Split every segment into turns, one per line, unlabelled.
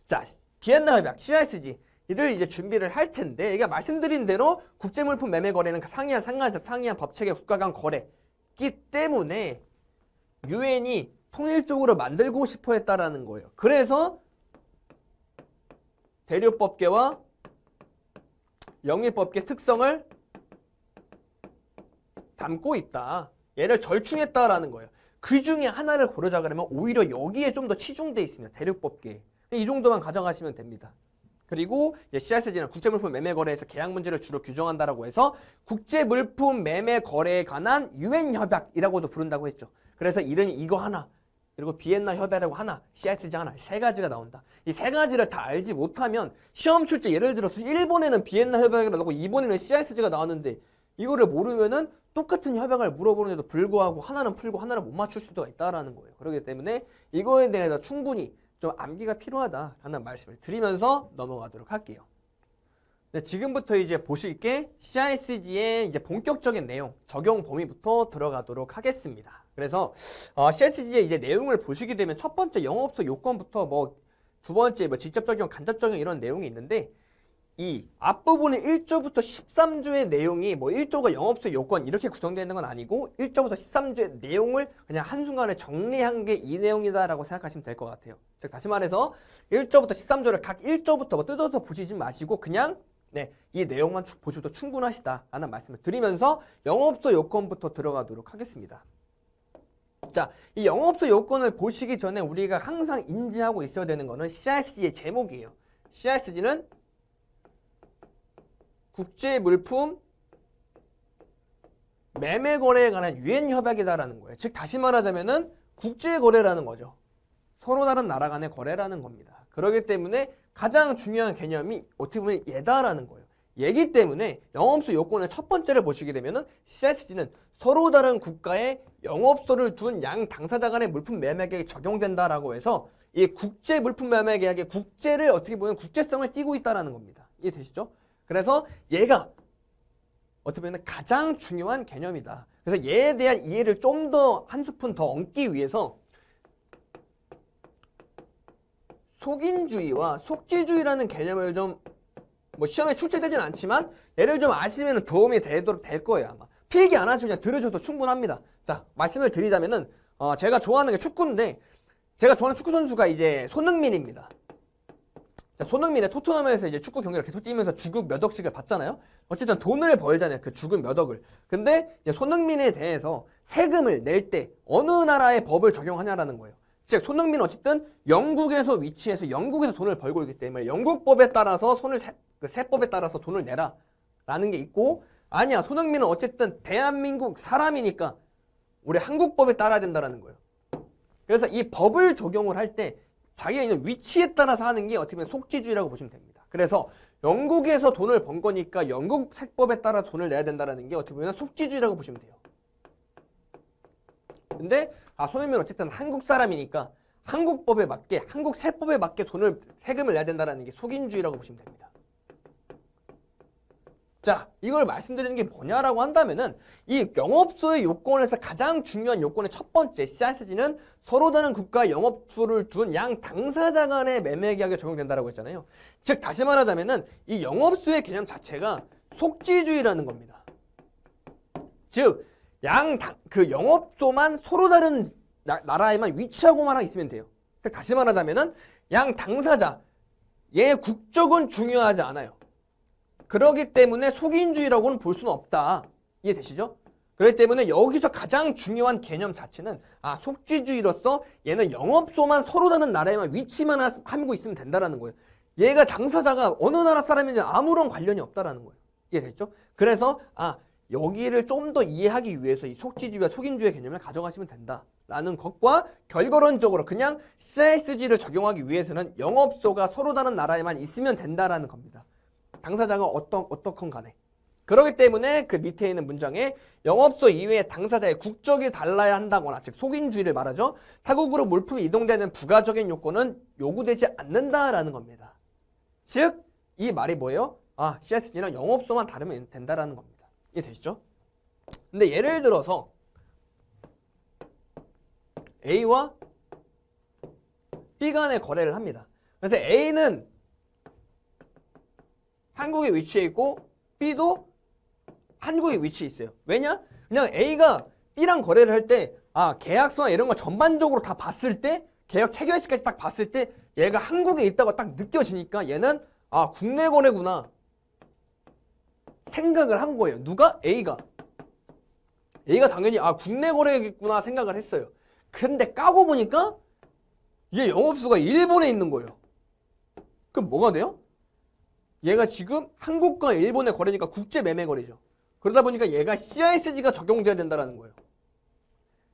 자, 비엔나 협약, CISG 이를 이제 준비를 할 텐데 이게 말씀드린 대로 국제물품 매매 거래는 상이한 상관에서 상이한 법체계 국가 간 거래기 때문에 유엔이 통일적으로 만들고 싶어 했다라는 거예요. 그래서 대륙법계와 영위법계 특성을 담고 있다. 얘를 절충했다라는 거예요. 그 중에 하나를 고르자 그러면 오히려 여기에 좀 더 치중돼 있습니다. 대륙법계. 이 정도만 가정하시면 됩니다. 그리고 CISG는 국제물품 매매 거래에서 계약 문제를 주로 규정한다라고 해서 국제물품 매매 거래에 관한 유엔 협약이라고도 부른다고 했죠. 그래서 이름이 이거 하나, 그리고 비엔나 협약이라고 하나, CISG 하나, 세 가지가 나온다. 이 세 가지를 다 알지 못하면 시험 출제 예를 들어서 일본에는 비엔나 협약이 나오고 이번에는 CISG가 나왔는데 이거를 모르면은 똑같은 협약을 물어보는데도 불구하고 하나는 풀고 하나는 못 맞출 수도 있다라는 거예요. 그렇기 때문에 이거에 대해서 충분히 좀 암기가 필요하다라는 말씀을 드리면서 넘어가도록 할게요. 네, 지금부터 이제 보실 게 CISG의 이제 본격적인 내용, 적용 범위부터 들어가도록 하겠습니다. 그래서 CISG의 이제 내용을 보시게 되면 첫 번째 영업소 요건부터 뭐 두 번째 뭐 직접 적용, 간접 적용 이런 내용이 있는데 이 앞부분의 1조부터 13조의 내용이 뭐 1조가 영업소 요건 이렇게 구성되어 있는 건 아니고 1조부터 13조의 내용을 그냥 한순간에 정리한 게 이 내용이다라고 생각하시면 될 것 같아요. 즉 다시 말해서 1조부터 13조를 각 1조부터 뭐 뜯어서 보시지 마시고 그냥 이 내용만 보셔도 충분하시다라는 말씀을 드리면서 영업소 요건부터 들어가도록 하겠습니다. 자, 이 영업소 요건을 보시기 전에 우리가 항상 인지하고 있어야 되는 거는 CISG의 제목이에요. CISG는 국제물품 매매 거래에 관한 유엔 협약이다라는 거예요. 즉 다시 말하자면은 국제 거래라는 거죠. 서로 다른 나라 간의 거래라는 겁니다. 그렇기 때문에 가장 중요한 개념이 어떻게 보면 얘다라는 거예요. 얘기 때문에 영업소 요건의 첫 번째를 보시게 되면은 CISG는 서로 다른 국가의 영업소를 둔 양 당사자 간의 물품 매매 계약이 적용된다라고 해서 이 국제 물품 매매 계약의 국제를 어떻게 보면 국제성을 띠고 있다라는 겁니다. 이해되시죠? 그래서 얘가 어떻게 보면 가장 중요한 개념이다. 그래서 얘에 대한 이해를 좀 더 한 스푼 더 얹기 위해서 속인주의와 속지주의라는 개념을 좀 뭐 시험에 출제되진 않지만 얘를 좀 아시면 도움이 되도록 될 거예요. 아마 필기 안 하시고 그냥 들으셔도 충분합니다. 자, 말씀을 드리자면은 제가 좋아하는 게 축구인데 제가 좋아하는 축구 선수가 이제 손흥민입니다. 자, 손흥민의 토트넘에서 이제 축구 경기를 계속 뛰면서 주급 몇 억씩을 받잖아요. 어쨌든 돈을 벌잖아요. 그 주급 몇 억을. 근데 이제 손흥민에 대해서 세금을 낼 때 어느 나라의 법을 적용하냐라는 거예요. 즉 손흥민은 어쨌든 영국에서 위치해서 영국에서 돈을 벌고 있기 때문에 영국법에 따라서 그 세법에 따라서 돈을 내라 라는 게 있고, 아니야 손흥민은 어쨌든 대한민국 사람이니까 우리 한국법에 따라야 된다라는 거예요. 그래서 이 법을 적용을 할 때 자기가 있는 위치에 따라서 하는 게 어떻게 보면 속지주의라고 보시면 됩니다. 그래서 영국에서 돈을 번 거니까 영국 세법에 따라 돈을 내야 된다는 게 어떻게 보면 속지주의라고 보시면 돼요. 근데 손흥민은 어쨌든 한국 사람이니까 한국법에 맞게 한국 세법에 맞게 세금을 내야 된다는 게 속인주의라고 보시면 됩니다. 자, 이걸 말씀드리는 게 뭐냐라고 한다면은 이 영업소의 요건에서 가장 중요한 요건의 첫 번째 CISG는 서로 다른 국가 영업소를 둔 양 당사자 간의 매매 계약에 적용된다라고 했잖아요. 즉 다시 말하자면은 이 영업소의 개념 자체가 속지주의라는 겁니다. 즉 그 영업소만 서로 다른 나라에만 위치하고만 있으면 돼요. 즉 다시 말하자면은 양 당사자 얘의 국적은 중요하지 않아요. 그렇기 때문에 속인주의라고는 볼 수는 없다. 이해되시죠? 그렇기 때문에 여기서 가장 중요한 개념 자체는 속지주의로서 얘는 영업소만 서로 다른 나라에만 위치만 하고 있으면 된다라는 거예요. 얘가 당사자가 어느 나라 사람인지 아무런 관련이 없다라는 거예요. 이해됐죠? 그래서 여기를 좀 더 이해하기 위해서 이 속지주의와 속인주의 개념을 가져가시면 된다라는 것과 결과론적으로 그냥 CISG를 적용하기 위해서는 영업소가 서로 다른 나라에만 있으면 된다라는 겁니다. 당사자가 어떻건 간에. 그렇기 때문에 그 밑에 있는 문장에 영업소 이외의 당사자의 국적이 달라야 한다거나 즉 속인주의를 말하죠. 타국으로 물품이 이동되는 부가적인 요건은 요구되지 않는다라는 겁니다. 즉 이 말이 뭐예요? CISG는 영업소만 다르면 된다라는 겁니다. 이해되시죠? 근데 예를 들어서 A와 B 간의 거래를 합니다. 그래서 A는 한국에 위치해 있고 B도 한국에 위치해 있어요. 왜냐? 그냥 A가 B랑 거래를 할 때 계약서나 이런 거 전반적으로 다 봤을 때 계약 체결 시까지 딱 봤을 때 얘가 한국에 있다고 딱 느껴지니까 얘는 국내 거래구나 생각을 한 거예요. 누가? A가 당연히 국내 거래겠구나 생각을 했어요. 근데 까고 보니까 얘 영업소가 일본에 있는 거예요. 그럼 뭐가 돼요? 얘가 지금 한국과 일본의 거래니까 국제 매매 거래죠. 그러다 보니까 얘가 CISG가 적용돼야 된다는 거예요.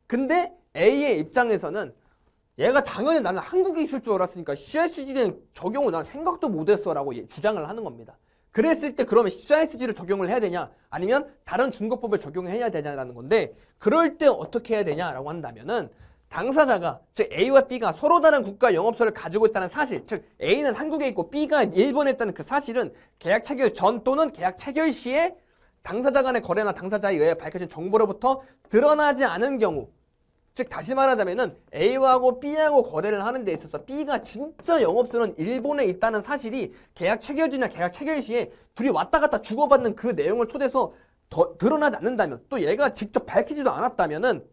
근데 A의 입장에서는 얘가 당연히 나는 한국에 있을 줄 알았으니까 CISG는 적용을 난 생각도 못했어 라고 주장을 하는 겁니다. 그랬을 때 그러면 CISG를 적용을 해야 되냐 아니면 다른 중거법을 적용해야 되냐라는 건데 그럴 때 어떻게 해야 되냐라고 한다면은 당사자가 즉 A와 B가 서로 다른 국가 영업소를 가지고 있다는 사실 즉 A는 한국에 있고 B가 일본에 있다는 그 사실은 계약 체결 전 또는 계약 체결 시에 당사자 간의 거래나 당사자에 의해 밝혀진 정보로부터 드러나지 않은 경우 즉 다시 말하자면은 A하고 B하고 거래를 하는 데 있어서 B가 진짜 영업소는 일본에 있다는 사실이 계약 체결지나 계약 체결 시에 둘이 왔다 갔다 주고받는 그 내용을 토대해서 드러나지 않는다면 또 얘가 직접 밝히지도 않았다면은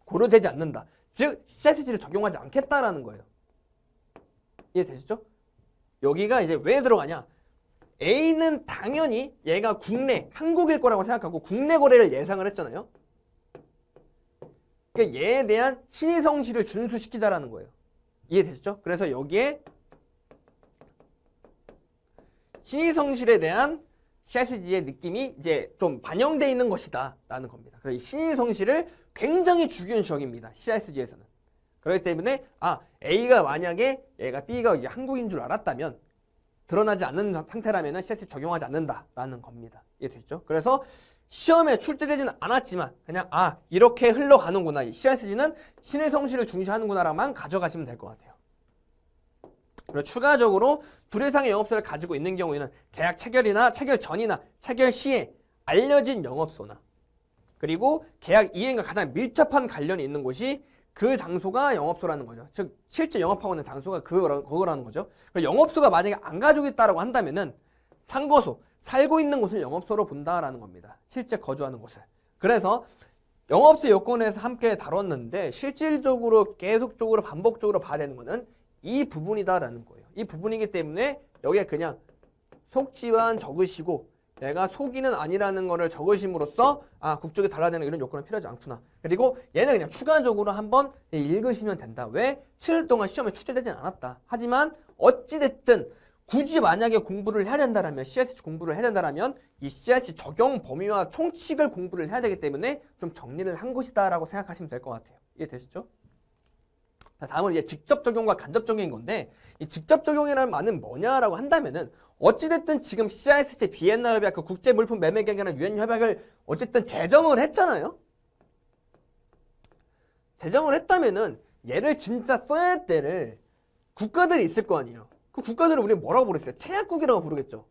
고려되지 않는다. 즉 CISG를 적용하지 않겠다라는 거예요. 이해되시죠? 여기가 이제 왜 들어가냐? A는 당연히 얘가 국내 한국일 거라고 생각하고 국내 거래를 예상을 했잖아요. 그러니까 얘에 대한 신의성시를 준수시키자라는 거예요. 이해되시죠? 그래서 여기에 신의성실에 대한 CISG의 느낌이 이제 좀 반영되어 있는 것이다 라는 겁니다. 그래서 이 신의성실을 굉장히 중요시합니다. CISG에서는. 그렇기 때문에 A가 만약에 얘가 B가 이제 한국인 줄 알았다면 드러나지 않는 상태라면 CISG 적용하지 않는다라는 겁니다. 이해되시죠? 그래서 시험에 출제되지는 않았지만 그냥 이렇게 흘러가는구나. CISG는 신의성실을 중시하는구나라만 가져가시면 될 것 같아요. 그리고 추가적으로 둘 이상의 영업소를 가지고 있는 경우에는 계약 체결이나 체결 전이나 체결 시에 알려진 영업소나 그리고 계약 이행과 가장 밀접한 관련이 있는 곳이 그 장소가 영업소라는 거죠. 즉 실제 영업하고 있는 장소가 그거라는 거죠. 영업소가 만약에 안 가지고 있다라고 한다면은 상거소, 살고 있는 곳을 영업소로 본다라는 겁니다. 실제 거주하는 곳을. 그래서 영업소 요건에서 함께 다뤘는데 실질적으로 계속적으로 반복적으로 봐야 되는 거는 이 부분이다라는 거예요. 이 부분이기 때문에 여기에 그냥 속지만 적으시고 얘가 속이는 아니라는 거를 적으심으로써 국적이 달라지는 이런 요건은 필요하지 않구나. 그리고 얘는 그냥 추가적으로 한번 읽으시면 된다. 왜? 7일 동안 시험에 출제되진 않았다. 하지만 어찌됐든 굳이 만약에 공부를 해야 된다라면 CISG 공부를 해야 된다라면 이 CISG 적용 범위와 총칙을 공부를 해야 되기 때문에 좀 정리를 한 것이다라고 생각하시면 될 것 같아요. 이해되시죠? 다음은 이제 직접 적용과 간접 적용인 건데 이 직접 적용이라는 말은 뭐냐라고 한다면은 어찌됐든 지금 CISG 비엔나 협약 그 국제 물품 매매 계약이라는 유엔 협약을 어쨌든 제정을 했잖아요. 제정을 했다면은 얘를 진짜 써야 할 때를 국가들이 있을 거 아니에요. 그 국가들은 우리 뭐라고 부르겠어요? 체약국이라고 부르겠죠.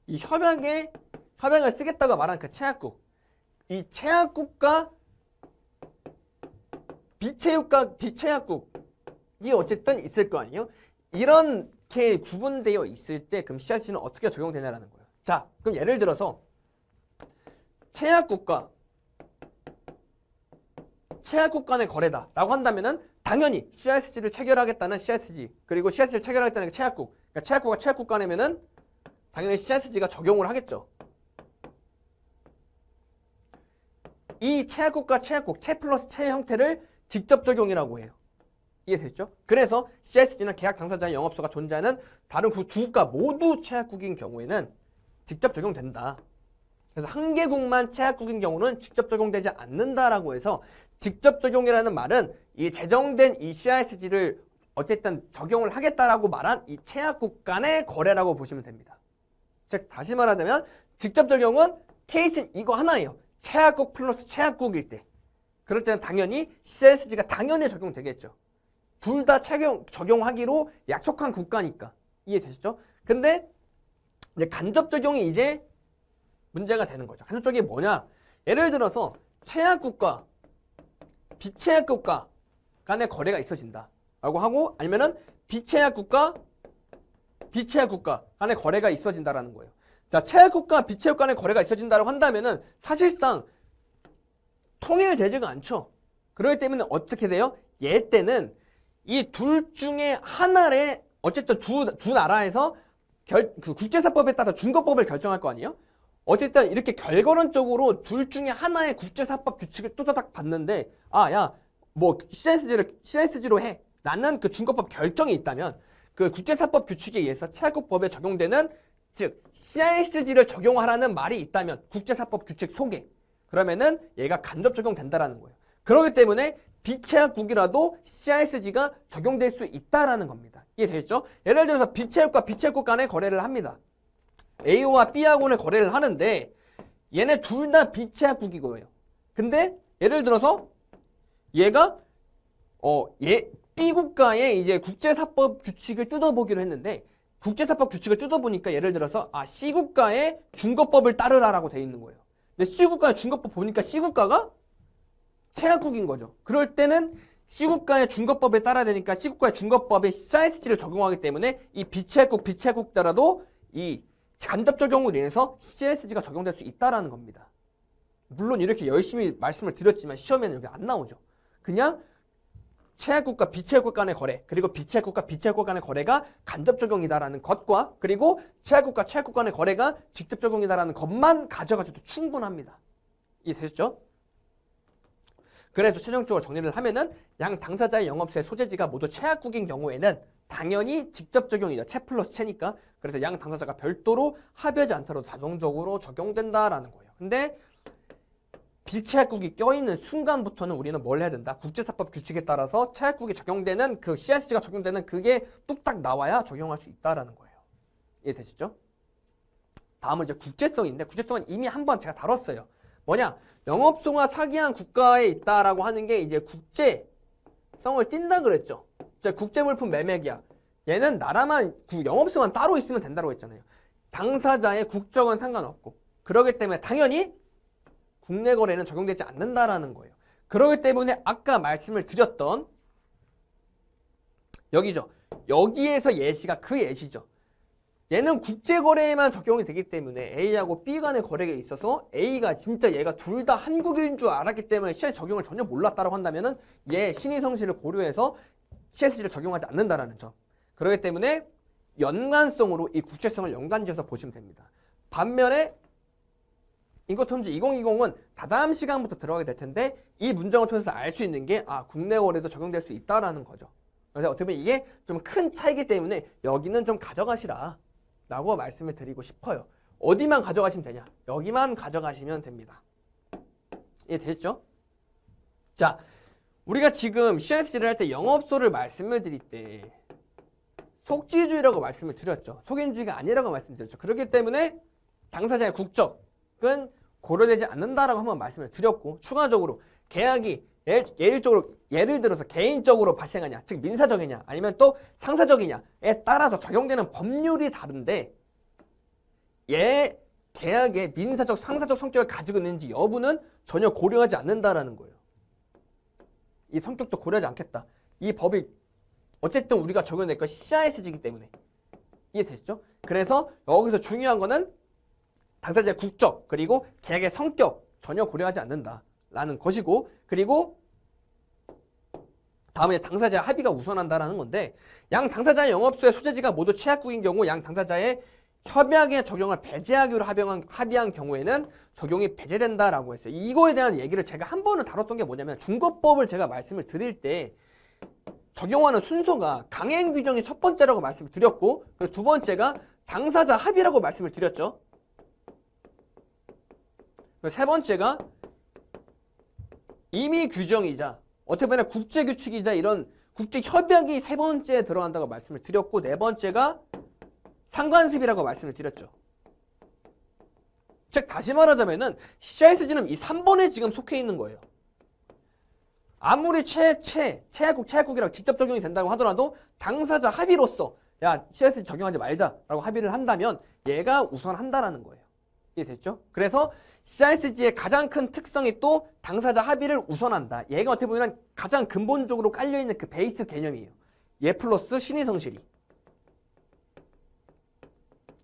이 협약을 쓰겠다고 말한 그 체약국. 이 체약국과 비체약국이 어쨌든 있을 거 아니에요. 이렇게 구분되어 있을 때 그럼 CISG는 어떻게 적용되냐라는 거예요. 자, 그럼 예를 들어서 체약국 간의 거래다라고 한다면은 당연히 CISG를 체결하겠다는 CISG 그리고 CISG를 체결하겠다는 게 체약국. 그러니까 체약국과 체약국 간이면은 당연히 CISG가 적용을 하겠죠. 이 체약국과 체약국, 체 플러스 체 형태를 직접 적용이라고 해요. 이해됐죠? 그래서 CISG는 계약 당사자의 영업소가 존재하는 다른 두 국가 모두 체약국인 경우에는 직접 적용된다. 그래서 한 개국만 체약국인 경우는 직접 적용되지 않는다라고 해서 직접 적용이라는 말은 이 제정된 이 CISG를 어쨌든 적용을 하겠다라고 말한 이 체약국 간의 거래라고 보시면 됩니다. 즉 다시 말하자면 직접 적용은 케이스는 이거 하나예요. 체약국 플러스 체약국일 때. 그럴 때는 당연히 CISG가 당연히 적용되겠죠. 둘 다 적용하기로 약속한 국가니까. 이해되시죠? 근데 이제 간접 적용이 이제 문제가 되는 거죠. 간접 적용이 뭐냐? 예를 들어서 체약국과 비체약국가 간의 거래가 있어진다. 라고 하고 아니면은 비채약국가 비채약국가 간의 거래가 있어진다라는 거예요. 자, 채약국가 비채국 간의 거래가 있어진다고 한다면은 사실상 통일되지가 않죠. 그렇기 때문에 어떻게 돼요? 얘 때는 이 둘 중에 하나의 어쨌든 두 나라에서 그 국제사법에 따라 중거법을 결정할 거 아니에요? 어쨌든 이렇게 결과론적으로 둘 중에 하나의 국제사법 규칙을 뚜다닥 봤는데 야 뭐 CSG로 해. 라는 그 중거법 결정이 있다면 그 국제사법 규칙에 의해서 채약국법에 적용되는 즉 CSG를 적용하라는 말이 있다면 국제사법 규칙 속에 그러면은 얘가 간접 적용된다라는 거예요. 그렇기 때문에 비채약국이라도 CSG가 적용될 수 있다라는 겁니다. 이해되겠죠? 예를 들어서 비채약국과 비채약국 간의 거래를 합니다. A와 B하고는 거래를 하는데 얘네 둘 다 비채약국이고요. 근데 예를 들어서 얘가 B 국가의 이제 국제사법 규칙을 뜯어보기로 했는데 국제사법 규칙을 뜯어보니까 예를 들어서 C 국가의 중거법을 따르라라고 돼 있는 거예요. 근데 C 국가의 중거법 보니까 C 국가가 채약국인 거죠. 그럴 때는 C 국가의 중거법에 따라야 되니까 C 국가의 중거법에 CSG를 적용하기 때문에 이 비채국 비채국자라도 이 간접 적용으로 인해서 CSG가 적용될 수 있다라는 겁니다. 물론 이렇게 열심히 말씀을 드렸지만 시험에는 여기 안 나오죠. 그냥 채약국과 비채국 간의 거래 그리고 비채국과 비채국 간의 거래가 간접 적용이다라는 것과 그리고 채약국과 채약국 간의 거래가 직접 적용이다라는 것만 가져가셔도 충분합니다. 이해되셨죠? 그래서 최종적으로 정리를 하면은 양 당사자의 영업소의 소재지가 모두 채약국인 경우에는 당연히 직접 적용이죠. 채 플러스 채니까. 그래서 양 당사자가 별도로 합의하지 않더라도 자동적으로 적용된다라는 거예요. 근데 비채약국이 껴있는 순간부터는 우리는 뭘 해야 된다? 국제사법 규칙에 따라서 채약국이 적용되는 그 CSG가 적용되는 그게 뚝딱 나와야 적용할 수 있다라는 거예요. 이해되시죠? 다음은 이제 국제성인데 국제성은 이미 한번 제가 다뤘어요. 뭐냐? 영업소가 사기한 국가에 있다라고 하는 게 이제 국제성을 띈다 그랬죠. 국제물품 매매계약. 얘는 나라만 영업소만 따로 있으면 된다고 했잖아요. 당사자의 국적은 상관없고 그러기 때문에 당연히 국내 거래는 적용되지 않는다라는 거예요. 그렇기 때문에 아까 말씀을 드렸던 여기죠. 여기에서 예시가 그 예시죠. 얘는 국제거래에만 적용이 되기 때문에 A하고 B 간의 거래에 있어서 A가 진짜 얘가 둘 다 한국인 줄 알았기 때문에 CS 적용을 전혀 몰랐다고 한다면은 얘 신의성실을 고려해서 CSG를 적용하지 않는다라는 점. 그렇기 때문에 연관성으로 이 국제성을 연관지어서 보시면 됩니다. 반면에 인코텀즈 2020은 다다음 시간부터 들어가게 될 텐데 이 문장을 통해서 알 수 있는 게 국내 거래도 적용될 수 있다라는 거죠. 그래서 어떻게 보면 이게 좀 큰 차이기 때문에 여기는 좀 가져가시라 라고 말씀을 드리고 싶어요. 어디만 가져가시면 되냐? 여기만 가져가시면 됩니다. 이해되셨죠? 자, 우리가 지금 CSG를 할 때 영업소를 말씀을 드릴 때 속지주의라고 말씀을 드렸죠. 속인주의가 아니라고 말씀드렸죠. 그렇기 때문에 당사자의 국적은 고려되지 않는다라고 한번 말씀을 드렸고 추가적으로 계약이 예를 들어서 개인적으로 발생하냐, 즉 민사적이냐 아니면 또 상사적이냐에 따라서 적용되는 법률이 다른데 얘 계약의 민사적, 상사적 성격을 가지고 있는지 여부는 전혀 고려하지 않는다라는 거예요. 이 성격도 고려하지 않겠다. 이 법이 어쨌든 우리가 적용될 건 CISG이기 때문에 이해되시죠? 그래서 여기서 중요한 거는 당사자의 국적 그리고 계약의 성격 전혀 고려하지 않는다라는 것이고 그리고 다음에 당사자의 합의가 우선한다라는 건데 양 당사자의 영업소의 소재지가 모두 채약국인 경우 양 당사자의 협약의 적용을 배제하기로 합의한 경우에는 적용이 배제된다라고 했어요. 이거에 대한 얘기를 제가 한 번은 다뤘던 게 뭐냐면 중거법을 제가 말씀을 드릴 때 적용하는 순서가 강행 규정이 첫 번째라고 말씀을 드렸고 그리고 두 번째가 당사자 합의라고 말씀을 드렸죠. 세 번째가 임의 규정이자 어떻게 보면 국제규칙이자 이런 국제협약이 세 번째에 들어간다고 말씀을 드렸고 네 번째가 상관습의라고 말씀을 드렸죠. 즉 다시 말하자면은 CISG는 이 3번에 지금 속해 있는 거예요. 아무리 채약국이라고 직접 적용이 된다고 하더라도 당사자 합의로서 야 CISG 적용하지 말자라고 합의를 한다면 얘가 우선한다라는 거예요. 이해됐죠? 그래서 CISG의 가장 큰 특성이 또 당사자 합의를 우선한다. 얘가 어떻게 보면 가장 근본적으로 깔려있는 그 베이스 개념이에요. 얘 플러스 신의 성실이.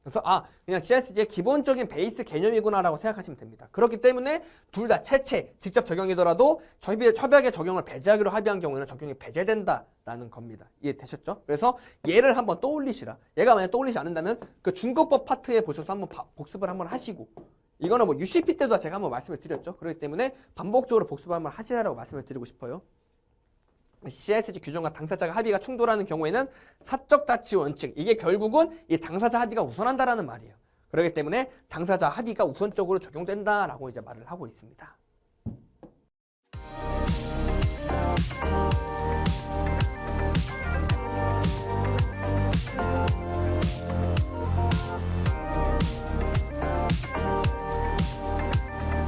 그래서 그냥 CICD의 기본적인 베이스 개념이구나라고 생각하시면 됩니다. 그렇기 때문에 둘 다 채채 직접 적용이더라도 협약의 적용을 배제하기로 합의한 경우에는 적용이 배제된다라는 겁니다. 이해되셨죠? 그래서 얘를 한번 떠올리시라. 얘가 만약 떠올리지 않는다면 그 중거법 파트에 보셔서 한번 복습을 한번 하시고, 이거는 뭐 UCP 때도 제가 한번 말씀을 드렸죠. 그렇기 때문에 반복적으로 복습을 한번 하시라고 말씀을 드리고 싶어요. CICG 규정과 당사자가 합의가 충돌하는 경우에는 사적 자치 원칙, 이게 결국은 이 당사자 합의가 우선한다라는 말이에요. 그렇기 때문에 당사자 합의가 우선적으로 적용된다라고 이제 말을 하고 있습니다.